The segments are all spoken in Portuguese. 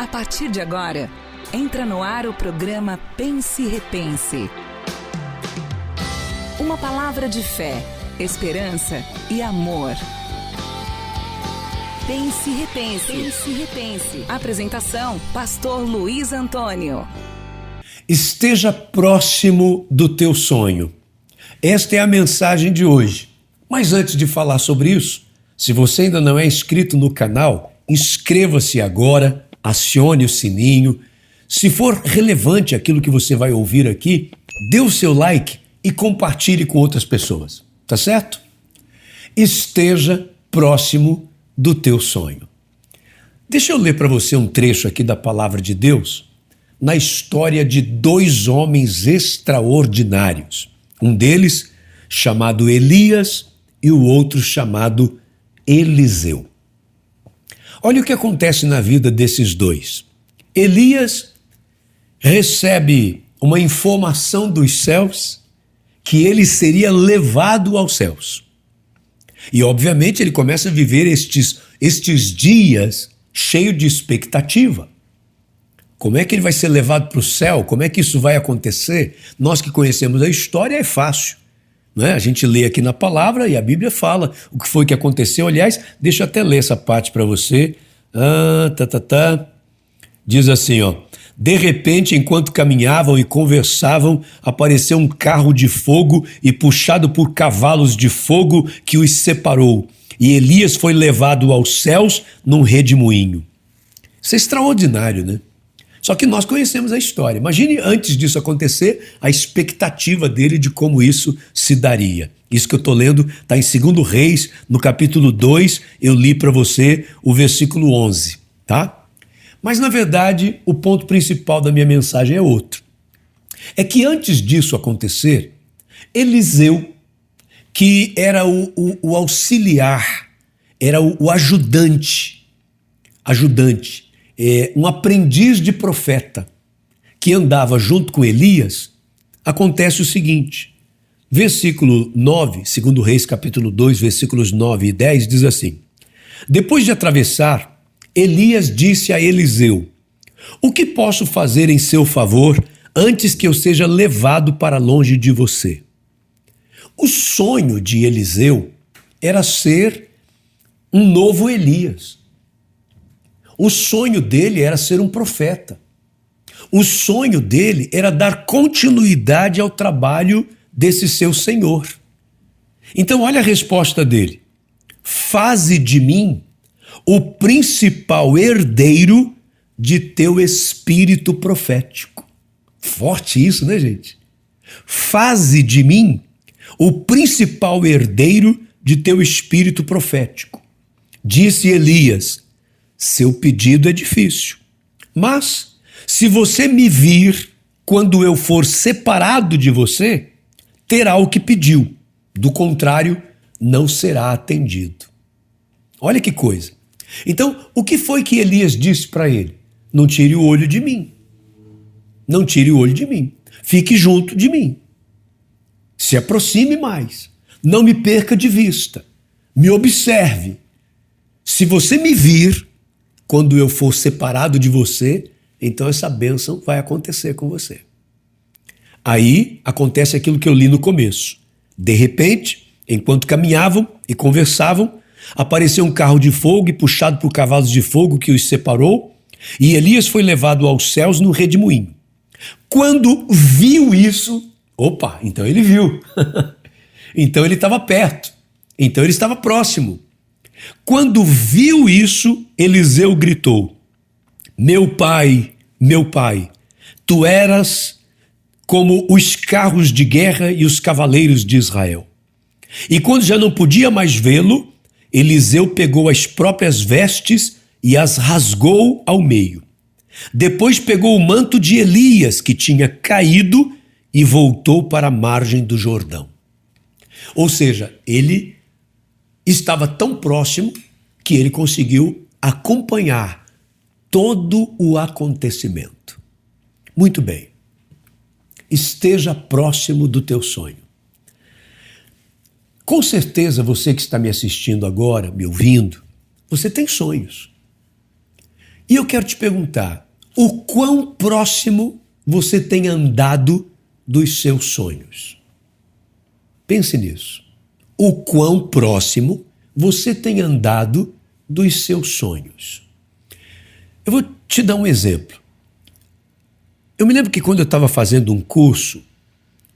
A partir de agora, entra no ar o programa Pense e Repense. Uma palavra de fé, esperança e amor. Pense e Repense. Pense e Repense. Apresentação, Pastor Luiz Antônio. Esteja próximo do teu sonho. Esta é a mensagem de hoje. Mas antes de falar sobre isso, se você ainda não é inscrito no canal, inscreva-se agora, acione o sininho. Se for relevante aquilo que você vai ouvir aqui, dê o seu like e compartilhe com outras pessoas. Tá certo? Esteja próximo do teu sonho. Deixa eu ler para você um trecho aqui da palavra de Deus, na história de dois homens extraordinários. Um deles chamado Elias e o outro chamado Eliseu. Olha o que acontece na vida desses dois. Elias recebe uma informação dos céus que ele seria levado aos céus. E obviamente ele começa a viver estes dias cheio de expectativa. Como é que ele vai ser levado para o céu? Como é que isso vai acontecer? Nós que conhecemos a história é fácil, não é? A gente lê aqui na palavra e a Bíblia fala o que foi que aconteceu. Aliás, deixa eu até ler essa parte para você. Diz assim, ó. De repente, enquanto caminhavam e conversavam, apareceu um carro de fogo e puxado por cavalos de fogo que os separou. E Elias foi levado aos céus num redemoinho. Isso é extraordinário, né? Só que nós conhecemos a história. Imagine antes disso acontecer, a expectativa dele de como isso se daria. Isso que eu estou lendo está em 2 Reis, no capítulo 2, eu li para você o versículo 11, tá? Mas, na verdade, o ponto principal da minha mensagem é outro. É que antes disso acontecer, Eliseu, que era o auxiliar, era o ajudante, um aprendiz de profeta, que andava junto com Elias, acontece o seguinte, versículo 9, 2 Reis capítulo 2, versículos 9 e 10, diz assim: depois de atravessar, Elias disse a Eliseu: o que posso fazer em seu favor antes que eu seja levado para longe de você? O sonho de Eliseu era ser um novo Elias. O sonho dele era ser um profeta. O sonho dele era dar continuidade ao trabalho desse seu Senhor. Então, olha a resposta dele: faze de mim o principal herdeiro de teu espírito profético. Forte isso, né, gente? Faze de mim o principal herdeiro de teu espírito profético. Disse Elias: seu pedido é difícil, mas se você me vir quando eu for separado de você, terá o que pediu. Do contrário, não será atendido. Olha que coisa. Então, o que foi que Elias disse para ele? Não tire o olho de mim. Não tire o olho de mim. Fique junto de mim. Se aproxime mais. Não me perca de vista. Me observe. Se você me vir quando eu for separado de você, então essa bênção vai acontecer com você. Aí acontece aquilo que eu li no começo. De repente, enquanto caminhavam e conversavam, apareceu um carro de fogo e puxado por cavalos de fogo que os separou, e Elias foi levado aos céus no redemoinho. Quando viu isso, então ele viu. Então ele estava perto. Então ele estava próximo. Quando viu isso, Eliseu gritou: meu pai, tu eras como os carros de guerra e os cavaleiros de Israel. E quando já não podia mais vê-lo, Eliseu pegou as próprias vestes e as rasgou ao meio. Depois pegou o manto de Elias, que tinha caído, e voltou para a margem do Jordão. Ou seja, ele estava tão próximo que ele conseguiu acompanhar todo o acontecimento. Muito bem. Esteja próximo do teu sonho. Com certeza você que está me assistindo agora, me ouvindo, você tem sonhos. E eu quero te perguntar, o quão próximo você tem andado dos seus sonhos? Pense nisso. O quão próximo você tem andado dos seus sonhos? Eu vou te dar um exemplo. Eu me lembro que quando eu estava fazendo um curso,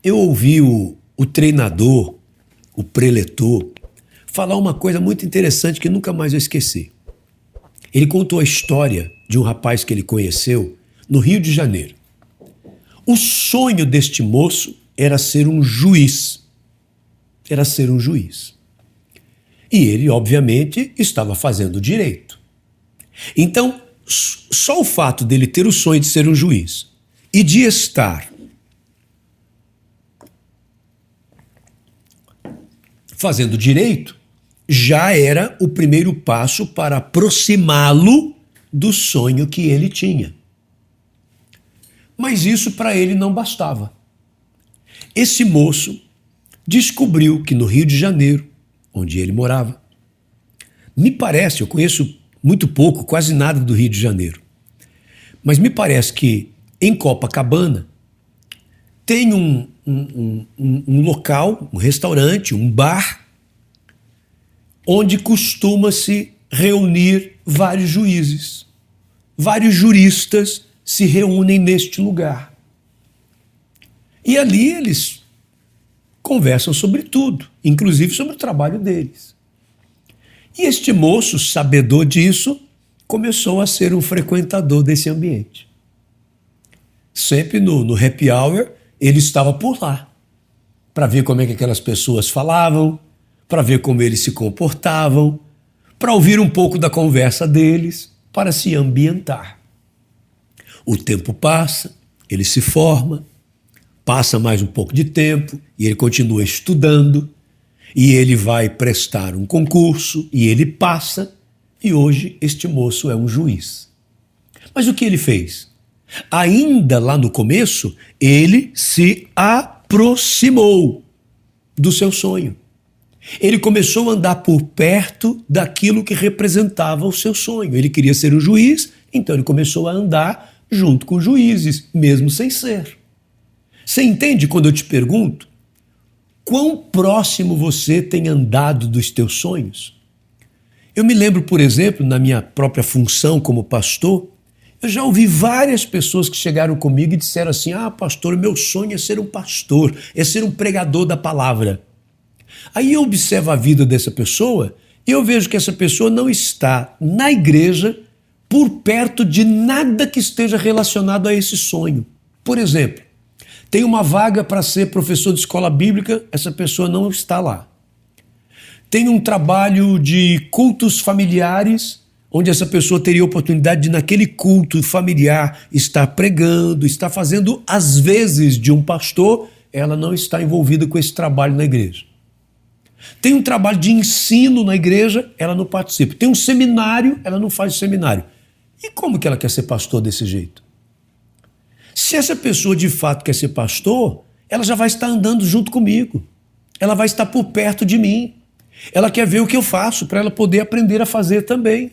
eu ouvi o treinador, o preletor, falar uma coisa muito interessante que nunca mais eu esqueci. Ele contou a história de um rapaz que ele conheceu no Rio de Janeiro. O sonho deste moço era ser um juiz. Era ser um juiz. E ele, obviamente, estava fazendo direito. Então, só o fato dele ter o sonho de ser um juiz e de estar fazendo direito já era o primeiro passo para aproximá-lo do sonho que ele tinha. Mas isso para ele não bastava. Esse moço descobriu que no Rio de Janeiro, onde ele morava, me parece, eu conheço muito pouco, quase nada do Rio de Janeiro, mas me parece que em Copacabana tem um local, um restaurante, um bar, onde costuma-se reunir vários juízes. Vários juristas se reúnem neste lugar. E ali eles conversam sobre tudo, inclusive sobre o trabalho deles. E este moço, sabedor disso, começou a ser um frequentador desse ambiente. Sempre no happy hour, ele estava por lá, para ver como é que aquelas pessoas falavam, para ver como eles se comportavam, para ouvir um pouco da conversa deles, para se ambientar. O tempo passa, ele se forma, passa mais um pouco de tempo e ele continua estudando, e ele vai prestar um concurso e ele passa, e hoje este moço é um juiz. Mas o que ele fez? Ainda lá no começo, ele se aproximou do seu sonho. Ele começou a andar por perto daquilo que representava o seu sonho. Ele queria ser um juiz, então ele começou a andar junto com os juízes, mesmo sem ser. Você entende quando eu te pergunto quão próximo você tem andado dos teus sonhos? Eu me lembro, por exemplo, na minha própria função como pastor, eu já ouvi várias pessoas que chegaram comigo e disseram assim: ah, pastor, o meu sonho é ser um pastor, é ser um pregador da palavra. Aí eu observo a vida dessa pessoa e eu vejo que essa pessoa não está na igreja por perto de nada que esteja relacionado a esse sonho. Por exemplo, tem uma vaga para ser professor de escola bíblica, essa pessoa não está lá. Tem um trabalho de cultos familiares, onde essa pessoa teria a oportunidade de, naquele culto familiar, estar pregando, estar fazendo as vezes de um pastor, ela não está envolvida com esse trabalho na igreja. Tem um trabalho de ensino na igreja, ela não participa. Tem um seminário, ela não faz o seminário. E como que ela quer ser pastor desse jeito? Se essa pessoa de fato quer ser pastor, ela já vai estar andando junto comigo. Ela vai estar por perto de mim. Ela quer ver o que eu faço para ela poder aprender a fazer também.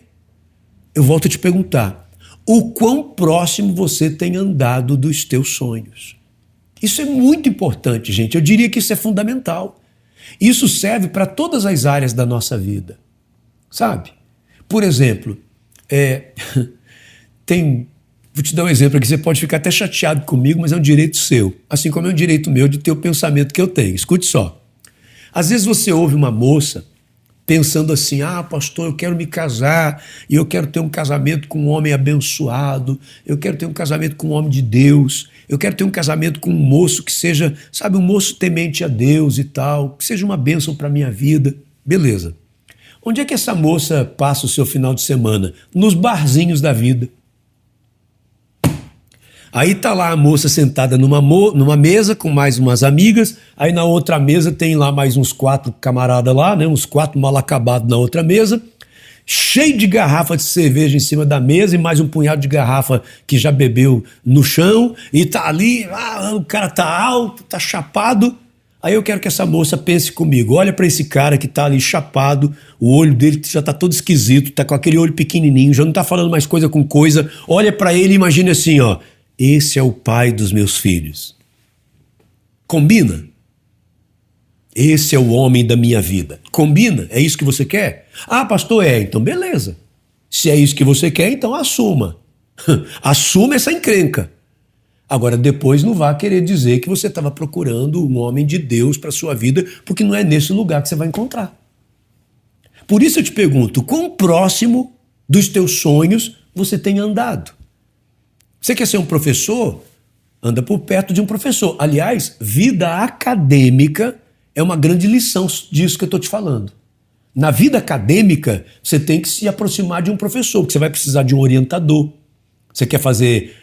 Eu volto a te perguntar, o quão próximo você tem andado dos teus sonhos? Isso é muito importante, gente. Eu diria que isso é fundamental. Isso serve para todas as áreas da nossa vida, sabe? Por exemplo, vou te dar um exemplo aqui, você pode ficar até chateado comigo, mas é um direito seu, assim como é um direito meu de ter o pensamento que eu tenho. Escute só. Às vezes você ouve uma moça pensando assim: ah, pastor, eu quero me casar e eu quero ter um casamento com um homem abençoado, eu quero ter um casamento com um homem de Deus, eu quero ter um casamento com um moço que seja, sabe, um moço temente a Deus e tal, que seja uma bênção para a minha vida. Beleza. Onde é que essa moça passa o seu final de semana? Nos barzinhos da vida. Aí tá lá a moça sentada numa mesa com mais umas amigas, aí na outra mesa tem lá mais uns 4 camaradas lá, né, uns 4 mal acabados na outra mesa, cheio de garrafa de cerveja em cima da mesa e mais um punhado de garrafa que já bebeu no chão, e tá ali, o cara tá alto, tá chapado. Aí eu quero que essa moça pense comigo. Olha para esse cara que tá ali chapado, o olho dele já tá todo esquisito, tá com aquele olho pequenininho, já não tá falando mais coisa com coisa. Olha para ele e imagina assim, ó. Esse é o pai dos meus filhos. Combina? Esse é o homem da minha vida. Combina? É isso que você quer? Ah, pastor, então beleza. Se é isso que você quer, então assuma. Assuma essa encrenca. Agora, depois não vá querer dizer que você estava procurando um homem de Deus para a sua vida, porque não é nesse lugar que você vai encontrar. Por isso eu te pergunto, quão próximo dos teus sonhos você tem andado? Você quer ser um professor? Anda por perto de um professor. Aliás, vida acadêmica é uma grande lição disso que eu estou te falando. Na vida acadêmica, você tem que se aproximar de um professor, porque você vai precisar de um orientador. Você quer fazer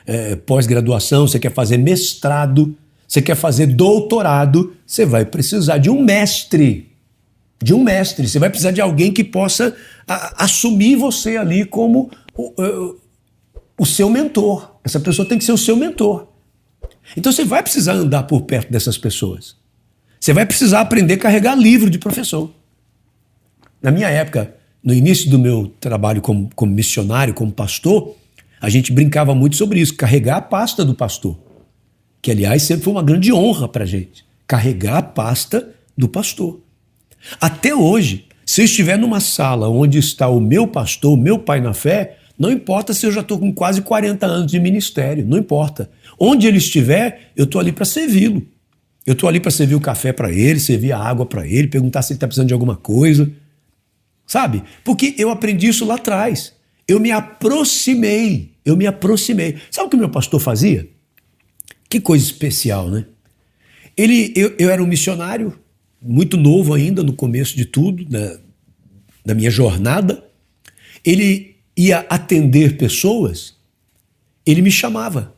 pós-graduação, você quer fazer mestrado, você quer fazer doutorado, você vai precisar de um mestre. De um mestre. Você vai precisar de alguém que possa assumir você ali como o seu mentor. Essa pessoa tem que ser o seu mentor. Então você vai precisar andar por perto dessas pessoas. Você vai precisar aprender a carregar livro de professor. Na minha época, no início do meu trabalho como missionário, como pastor, a gente brincava muito sobre isso, carregar a pasta do pastor. Que, aliás, sempre foi uma grande honra para a gente. Carregar a pasta do pastor. Até hoje, se eu estiver numa sala onde está o meu pastor, o meu pai na fé, não importa se eu já estou com quase 40 anos de ministério, não importa. Onde ele estiver, eu estou ali para servi-lo. Eu estou ali para servir o café para ele, servir a água para ele, perguntar se ele está precisando de alguma coisa. Sabe? Porque eu aprendi isso lá atrás. Eu me aproximei. Sabe o que o meu pastor fazia? Que coisa especial, né? Eu era um missionário, muito novo ainda, no começo de tudo, da minha jornada. Ele ia atender pessoas, ele me chamava.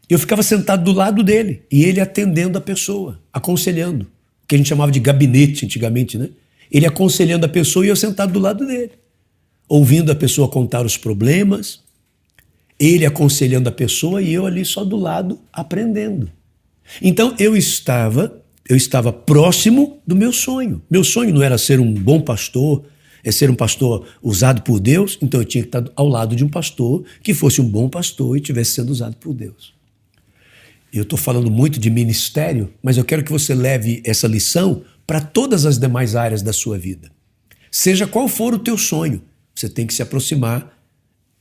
Eu ficava sentado do lado dele, e ele atendendo a pessoa, aconselhando. O que a gente chamava de gabinete antigamente, né? Ele aconselhando a pessoa e eu sentado do lado dele. Ouvindo a pessoa contar os problemas, ele aconselhando a pessoa e eu ali só do lado aprendendo. Então eu estava próximo do meu sonho. Meu sonho não era ser um bom pastor, é ser um pastor usado por Deus, então eu tinha que estar ao lado de um pastor que fosse um bom pastor e estivesse sendo usado por Deus. Eu estou falando muito de ministério, mas eu quero que você leve essa lição para todas as demais áreas da sua vida. Seja qual for o teu sonho, você tem que se aproximar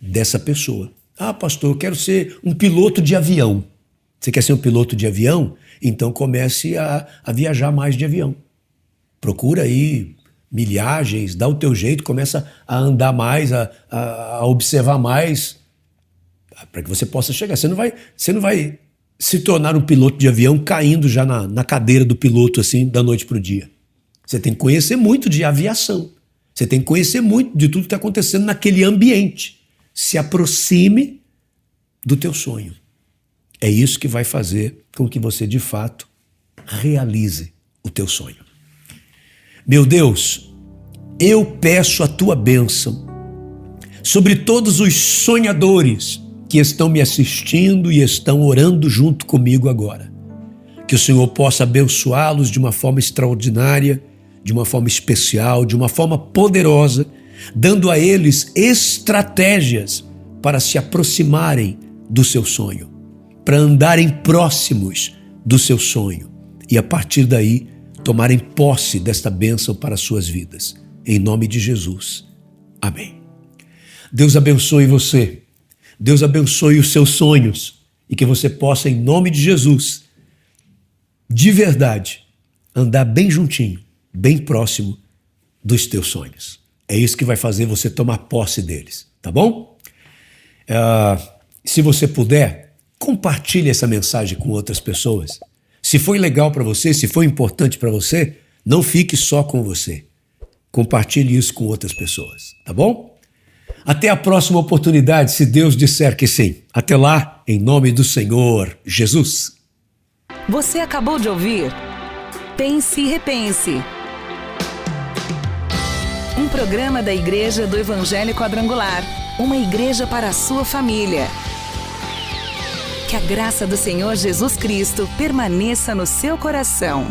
dessa pessoa. Ah, pastor, eu quero ser um piloto de avião. Você quer ser um piloto de avião? Então comece a viajar mais de avião. Procura aí milhagens, dá o teu jeito, começa a andar mais, a observar mais, para que você possa chegar. Você não vai se tornar um piloto de avião caindo já na cadeira do piloto assim da noite para o dia. Você tem que conhecer muito de aviação. Você tem que conhecer muito de tudo que está acontecendo naquele ambiente. Se aproxime do teu sonho. É isso que vai fazer com que você, de fato, realize o teu sonho. Meu Deus, eu peço a tua bênção sobre todos os sonhadores que estão me assistindo e estão orando junto comigo agora. Que o Senhor possa abençoá-los de uma forma extraordinária, de uma forma especial, de uma forma poderosa, dando a eles estratégias para se aproximarem do seu sonho, para andarem próximos do seu sonho e, a partir daí, tomarem posse desta bênção para as suas vidas. Em nome de Jesus. Amém. Deus abençoe você. Deus abençoe os seus sonhos e que você possa, em nome de Jesus, de verdade, andar bem juntinho, bem próximo dos teus sonhos. É isso que vai fazer você tomar posse deles, tá bom? Se você puder, compartilhe essa mensagem com outras pessoas. Se foi legal para você, se foi importante para você, não fique só com você. Compartilhe isso com outras pessoas, tá bom? Até a próxima oportunidade, se Deus disser que sim. Até lá, em nome do Senhor Jesus. Você acabou de ouvir Pense e Repense. Um programa da Igreja do Evangelho Quadrangular. Uma igreja para a sua família. Que a graça do Senhor Jesus Cristo permaneça no seu coração.